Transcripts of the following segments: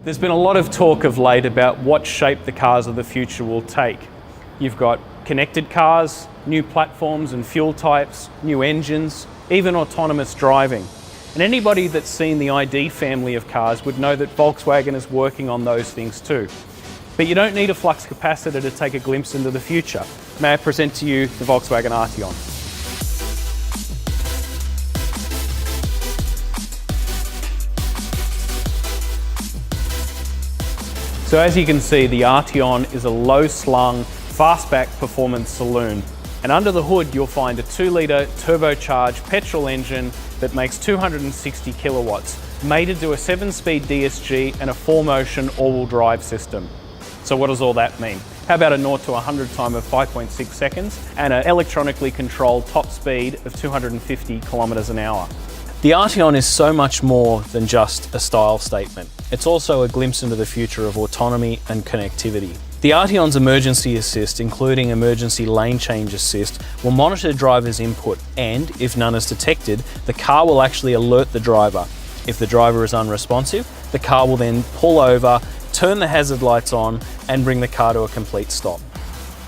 There's been a lot of talk of late about what shape the cars of the future will take. You've got connected cars, new platforms and fuel types, new engines, even autonomous driving. And anybody that's seen the ID family of cars would know that Volkswagen is working on those things too. But you don't need a flux capacitor to take a glimpse into the future. May I present to you the Volkswagen Arteon. So as you can see, the Arteon is a low-slung, fastback performance saloon. And under the hood, you'll find a 2-litre turbocharged petrol engine that makes 260 kilowatts, mated to a 7-speed DSG and a 4-motion all-wheel drive system. So what does all that mean? How about a 0 to 100 time of 5.6 seconds and an electronically controlled top speed of 250 kilometres an hour? The Arteon is so much more than just a style statement. It's also a glimpse into the future of autonomy and connectivity. The Arteon's emergency assist, including emergency lane change assist, will monitor driver's input and, if none is detected, the car will actually alert the driver. If the driver is unresponsive, the car will then pull over, turn the hazard lights on and bring the car to a complete stop.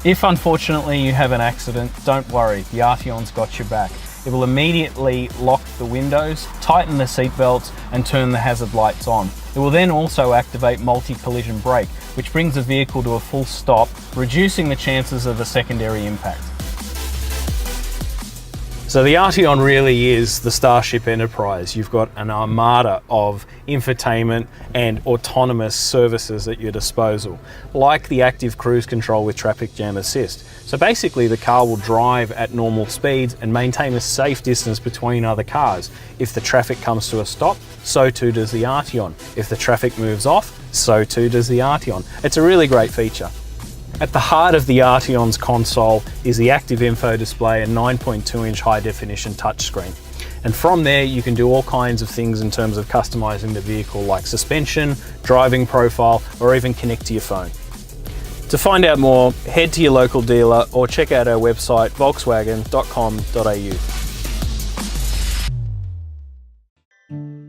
If unfortunately you have an accident, don't worry, the Arteon's got your back. It will immediately lock the windows, tighten the seat belts and turn the hazard lights on. It will then also activate multi-collision brake, which brings the vehicle to a full stop, reducing the chances of a secondary impact. So the Arteon really is the Starship Enterprise. You've got an armada of infotainment and autonomous services at your disposal, like the active cruise control with traffic jam assist. So basically the car will drive at normal speeds and maintain a safe distance between other cars. If the traffic comes to a stop, so too does the Arteon. If the traffic moves off, so too does the Arteon. It's a really great feature. At the heart of the Arteon's console is the active info display and 9.2-inch high-definition touchscreen. And from there you can do all kinds of things in terms of customizing the vehicle, like suspension, driving profile, or even connect to your phone. To find out more, head to your local dealer or check out our website volkswagen.com.au.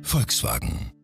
Volkswagen.